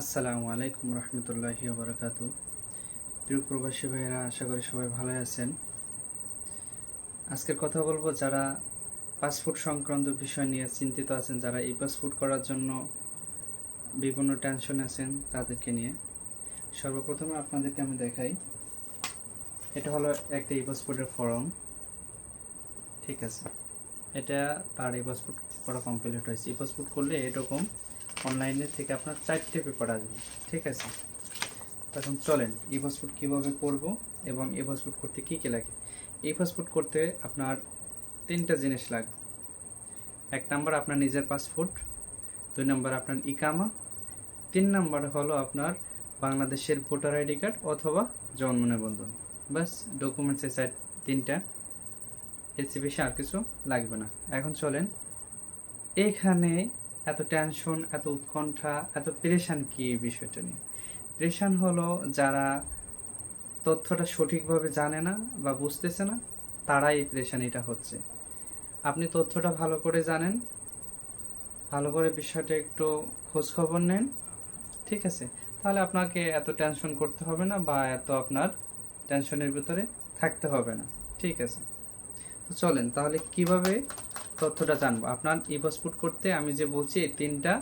আসসালামু আলাইকুম রহমতুল্লাহি বারাকাতু। প্রিয় প্রবাসী ভাইয়েরা, আশা করি সবাই ভালো আছেন। আজকের কথা বলবো যারা পাসপোর্ট সংক্রান্ত বিষয় নিয়ে চিন্তিত আছেন, যারা ই পাসপোর্ট করার জন্য বিভিন্ন টেনশন আছেন তাদেরকে নিয়ে। সর্বপ্রথমে আপনাদেরকে আমি দেখাই, এটা হলো একটা ই পাসপোর্টের ফর্ম। ঠিক আছে, এটা তার ই পাসপোর্ট করা কমপ্লিট হয়েছে। ই পাসপোর্ট করলে এরকম অনলাইনে থেকে আপনার 4টে পেপার আসবে। ঠিক আছে, তখন চলেন ই পাসপোর্ট কীভাবে করব এবং ই পাসপোর্ট করতে কী কী লাগে। ই পাসপোর্ট করতে আপনার 3টা জিনিস লাগবে। 1 নাম্বার আপনার নিজের পাসপোর্ট, 2 নাম্বার আপনার ইকামা, 3 নাম্বার হলো আপনার বাংলাদেশের ভোটার আইডি কার্ড অথবা জন্ম নিবন্ধন। বাস, ডকুমেন্টস এই 3টা, এর চেয়ে বেশি আর কিছু লাগবে না। এখন চলেন, এখানে এত টেনশন, এত উৎকণ্ঠা, এত পেরেশান কি এই বিষয়টা নিয়ে? পেরেশান হলো যারা তথ্যটা সঠিকভাবে জানে না বা বুঝতেছে না, তারাই এই পেরেশানিটা হচ্ছে। আপনি তথ্যটা ভালো করে জানেন, ভালো করে বিষয়টা একটু খোঁজখবর নেন, ঠিক আছে, তাহলে আপনাকে এত টেনশন করতে হবে না বা এত আপনার টেনশনের ভিতরে থাকতে হবে না। ঠিক আছে, তো চলেন তাহলে কিভাবে তথ্যটা জানবো। আপনার ই পাসপোর্ট করতে আমি যে বলছি এই 3টা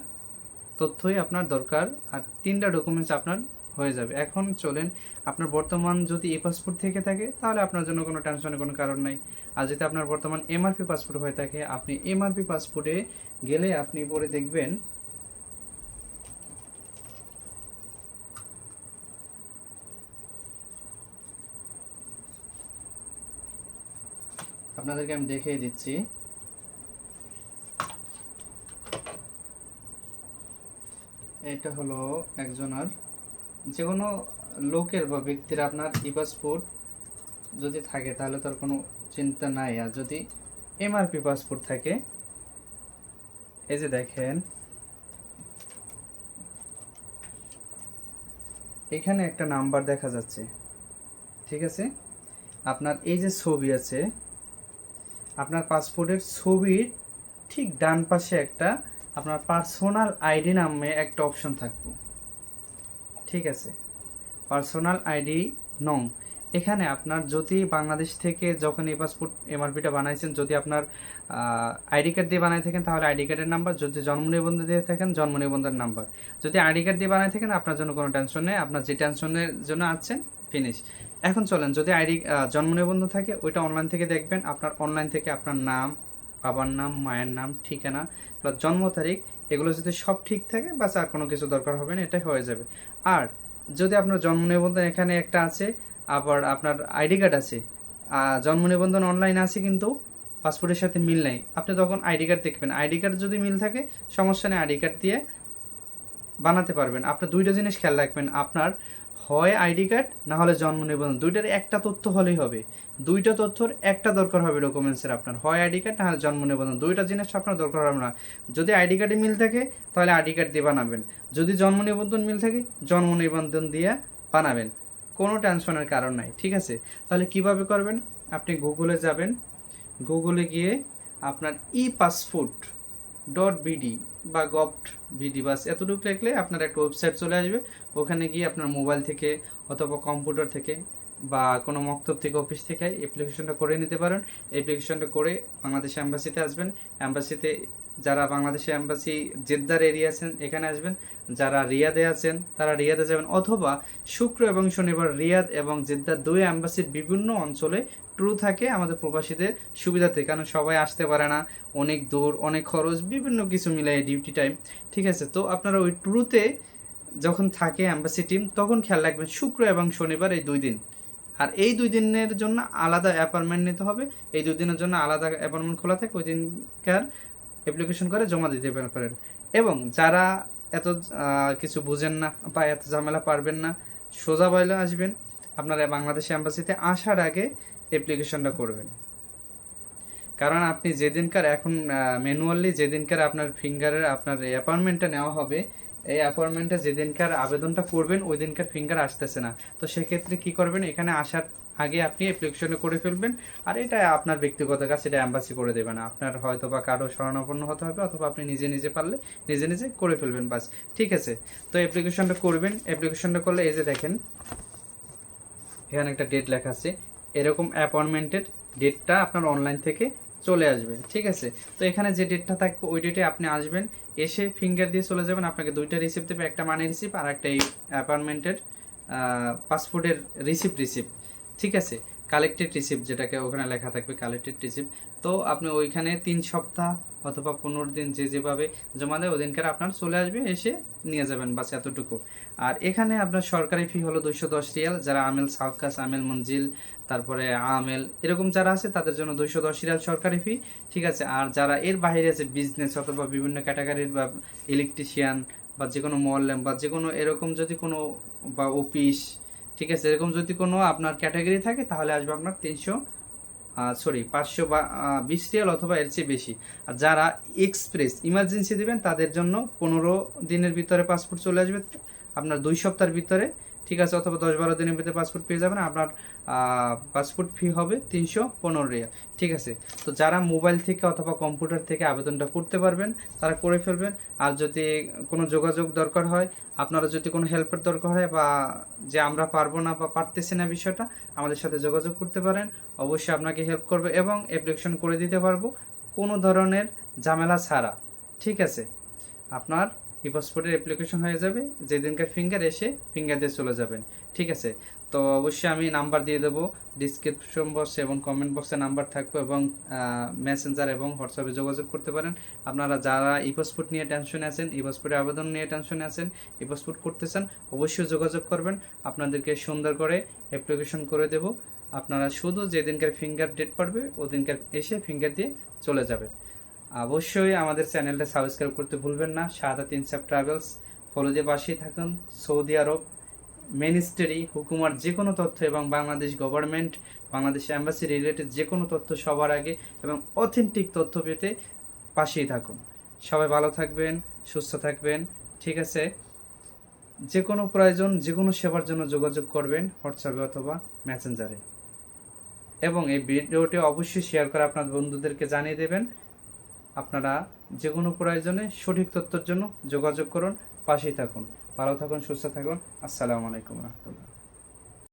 তথ্যই আপনার দরকার, আর 3টা ডকুমেন্টস আপনার হয়ে যাবে। এখন চলেন, আপনার বর্তমান যদি ই পাসপোর্ট থেকে থাকে তাহলে আপনার জন্য কোনো টেনশনের কোনো কারণ নাই। আর যদি আপনার বর্তমান এমআরপি পাসপোর্ট হয়ে থাকে, আপনি এমআরপি পাসপোর্টে গেলে আপনি পরে দেখবেন আপনাদেরকে আমি দেখিয়ে দিচ্ছি। এটা হলো একজনের, যে কোনো লোকের বা ব্যক্তির আপনার ই পাসপোর্ট যদি থাকে তাহলে তার কোনো চিন্তা নাই। আর যদি এমআরপি পাসপোর্ট থাকে, এই যে দেখেন এখানে একটা নাম্বার দেখা যাচ্ছে। ঠিক আছে, আপনার এই যে ছবি আছে, আপনার পাসপোর্টের ছবির ঠিক ডান পাশে একটা আপনার পার্সোনাল আইডি নামে একটা অপশন থাকবে। ঠিক আছে, পার্সোনাল আইডি নং। এখানে আপনার যদি বাংলাদেশ থেকে যখন এই পাসপোর্ট এমআরপিটা বানাইছেন, যদি আপনার আইডি কার্ড দিয়ে বানাই থাকেন তাহলে আইডি কার্ডের নাম্বার, যদি জন্ম নিবন্ধন দিয়ে থাকেন জন্ম নিবন্ধনের নাম্বার। যদি আইডি কার্ড দিয়ে বানাই থাকেন আপনার জন্য কোনো টেনশন নেই, আপনার যে টেনশনের জন্য আছেন ফিনিশ। এখন চলেন, যদি জন্ম নিবন্ধন থাকে ওইটা অনলাইন থেকে দেখবেন। আপনার অনলাইন থেকে আপনার নাম, বাবার নাম, মায়ের নাম, ঠিকানা বা জন্ম তারিখ, এগুলো যদি সব ঠিক থাকে বাস আর কোনো কিছু দরকার হবে না, এটাই হয়ে যাবে। আর যদি আপনার জন্ম নিবন্ধন এখানে একটা আছে, আবার আপনার আইডি কার্ড আছে, জন্ম নিবন্ধন অনলাইন আছে কিন্তু পাসপোর্টের সাথে মিল নাই, আপনি তখন আইডি কার্ড দেখবেন। আইডি কার্ড যদি মিল থাকে সমস্যা নেই, আইডি কার্ড দিয়ে বানাতে পারবেন। আপনার 2টা জিনিস খেয়াল রাখবেন, আপনার হয় আইডি কার্ড না হলে জন্ম নিবন্ধন, 2টার একটা তথ্য হলেই হবে। 2টা তথ্যর একটা দরকার হবে ডকুমেন্টসের, আপনার হয় আইডি কার্ড না হলে জন্ম নিবন্ধন, 2টা জিনিস আপনার দরকার হবে না। যদি আইডি কার্ডে মিল থাকে তাহলে আইডি কার্ড দিয়ে বানাবেন, যদি জন্ম নিবন্ধন মিল থাকে জন্ম নিবন্ধন দিয়ে বানাবেন, কোনো টেনশনের কারণ নাই। ঠিক আছে, তাহলে কিভাবে করবেন? আপনি গুগলে যাবেন, গুগলে গিয়ে আপনার ই পাসপোর্ট .bd বা gov.bd বাস এতটুকু লিখলে আপনার একটা ওয়েবসাইট চলে আসবে। ওখানে গিয়ে আপনার মোবাইল থেকে অথবা কম্পিউটার থেকে বা কোনো মক্তব থেকে, অফিস থেকে অ্যাপ্লিকেশনটা করে নিতে পারেন। অ্যাপ্লিকেশনটা করে বাংলাদেশ অ্যাম্বাসিতে আসবেন। অ্যাম্বাসিতে যারা বাংলাদেশের অ্যাম্বাসি জেদ্দার এরিয়া আছেন এখানে আসবেন, যারা রিয়াদে আছেন তারা রিয়াদে যাবেন, অথবা শুক্র এবং শনিবার রিয়াদ এবং জেদ্দার 2 অ্যাম্বাসির বিভিন্ন অঞ্চলে ট্রু থাকে আমাদের প্রবাসীদের সুবিধাতে, কারণ সবাই আসতে পারে না, অনেক দূর, অনেক খরচ, বিভিন্ন কিছু মিলাই ডিউটি টাইম। ঠিক আছে, তো আপনারা ওই ট্রুতে যখন থাকে অ্যাম্বাসি টিম তখন খেয়াল রাখবেন শুক্র এবং শনিবার এই 2 দিন। আর এই 2 দিনের জন্য আলাদা অ্যাপয়েন্টমেন্ট নিতে হবে। এই 2 দিনের জন্য আলাদা অ্যাপয়েন্টমেন্ট খোলা থাকে, ওই দিনকার অ্যাপ্লিকেশন করে জমা দিতে পারেন। এবং যারা এত কিছু বুঝেন না বা এত ঝামেলা পারবেন না, সোজা বলে আসবেন, আপনারা বাংলাদেশ অ্যাম্বাসিতে আসার আগে অ্যাপ্লিকেশনটা করবেন। কারণ আপনি যেদিনকার এখন ম্যানুয়ালি যেদিনকার আপনার ফিঙ্গারের আপনার অ্যাপয়েন্টমেন্টটা নেওয়া হবে, এই অ্যাপয়েন্টমেন্টে যেদিনকার আবেদনটা করবেন ওই দিনকার ফিঙ্গার আসতেছে না, তো সেক্ষেত্রে কি করবেন, এখানে আসার আগে আপনি অ্যাপ্লিকেশনে করে ফেলবেন। আর এটা আপনার ব্যক্তিগত কাজ, এটা অ্যাম্বাসি করে দেবে না, আপনার হয়তো বা কারো শরণাপন্ন হতে হবে, অথবা আপনি নিজে নিজে পারলে নিজে নিজে করে ফেলবেন, বাস। ঠিক আছে, তো অ্যাপ্লিকেশনটা করবেন। অ্যাপ্লিকেশনটা করলে এই যে দেখেন এখানে একটা ডেট লেখা আছে, এরকম অ্যাপয়েন্টমেন্টের ডেটটা আপনার অনলাইন থেকে চলে আসবে। ঠিক আছে, তো এখানে যে ডেটটা থাকবে ওই ডেটে আপনি আসবেন, এসে ফিঙ্গার দিয়ে চলে যাবেন। আপনাকে দুইটা রিসিপ্ট দেবে, একটা মানি রিসিপ্ট আর একটা এই অ্যাপয়েন্টমেন্টের পাসপোর্টের রিসিপ্ট। ঠিক আছে, কালেক্টেড রিসিপ্ট যেটাকে ওখানে লেখা থাকবে কালেক্টেড রিসিপ্ট। তো আপনি ওইখানে 3 সপ্তাহ অথবা 15 দিন যে যেভাবে জমা দেয় ওদিনকার আপনার চলে আসবে, এসে নিয়ে যাবেন, বাস এতটুকু। আর এখানে আপনার সরকারি ফি হলো 210 রিয়াল, যারা আমেল সাউকাস, আমেল মঞ্জিল, তারপরে আমেল এরকম যারা আছে তাদের জন্য 210 রিয়াল সরকারি ফি। ঠিক আছে, আর যারা এর বাইরে আছে বিজনেস অথবা বিভিন্ন ক্যাটাগরির বা ইলেকট্রিশিয়ান বা যে কোনো মল্যাম বা যে কোনো এরকম যদি কোনো বা অফিস, ঠিক আছে, এরকম যদি কোনো আপনার ক্যাটাগরি থাকে তাহলে আসবে আপনার 520 রিয়াল অথবা এর চেয়ে বেশি। আর যারা এক্সপ্রেস ইমার্জেন্সি দেবেন তাদের জন্য 15 দিনের ভিতরে পাসপোর্ট চলে আসবে আপনার 2 সপ্তাহের ভিতরে। ঠিক আছে, অথবা 10-12 দিনের ভিতরে পাসপোর্ট পেয়ে যাবেন। আপনার পাসপোর্ট ফি হবে 315 রিয়াল। ঠিক আছে, তো যারা মোবাইল থেকে অথবা কম্পিউটার থেকে আবেদনটা করতে পারবেন তারা করে ফেলবেন। আর যদি কোনো যোগাযোগ দরকার হয়, আপনারা যদি কোনো হেল্পের দরকার হয় বা যে আমরা পারবো না বা পারতেছি না বিষয়টা, আমাদের সাথে যোগাযোগ করতে পারেন, অবশ্যই আপনাকে হেল্প করবে এবং অ্যাপ্লিকেশন করে দিতে পারবো কোনো ধরনের ঝামেলা ছাড়া। ঠিক আছে, আপনার ই পাসপোর্টের অ্যাপ্লিকেশন হয়ে যাবে, যেদিনকার ফিঙ্গার এসে ফিঙ্গার দিয়ে চলে যাবেন। ঠিক আছে, তো অবশ্যই আমি নাম্বার দিয়ে দেবো ডিসক্রিপশন বক্সে এবং কমেন্ট বক্সে নাম্বার থাকবে, এবং মেসেঞ্জার এবং হোয়াটসঅ্যাপে যোগাযোগ করতে পারেন। আপনারা যারা ই পাসপোর্ট নিয়ে টেনশনে আছেন, ই পাসপোর্টের আবেদন নিয়ে টেনশনে আছেন, ই পাসপোর্ট করতে চান, অবশ্যই যোগাযোগ করবেন। আপনাদেরকে সুন্দর করে অ্যাপ্লিকেশন করে দেব। আপনারা শুধু যেদিনকার ফিঙ্গার ডেট পড়বে ওদিনকার এসে ফিঙ্গার দিয়ে চলে যাবেন। অবশ্যই আমাদের চ্যানেলটা সাবস্ক্রাইব করতে ভুলবেন না। শাহাদাত ইনসাফ ট্রাভেলস ফলো দিয়ে পাশেই থাকুন। সৌদি আরব মিনিস্ট্রি হুকুমার যে কোনো তথ্য এবং Bangladesh government, Bangladesh embassy related যে কোনো তথ্য সবার আগে এবং অথেন্টিক তথ্য পেতে পাশেই থাকুন। সবাই ভালো থাকবেন, সুস্থ থাকবেন। ঠিক আছে, যে কোনো প্রয়োজন যে কোনো সেবার জন্য যোগাযোগ করবেন হোয়াটসঅ্যাপে অথবা মেসেঞ্জারে। এবং এই ভিডিওটি অবশ্যই শেয়ার করে আপনার বন্ধুদেরকে জানিয়ে দেবেন। আপনারা যে কোনো প্রয়োজনে সঠিক তথ্যের জন্য যোগাযোগ করুন, পাশেই থাকুন। ভালো থাকুন, সুস্থ থাকুন। আসসালামু আলাইকুম রহমতুল্লাহ।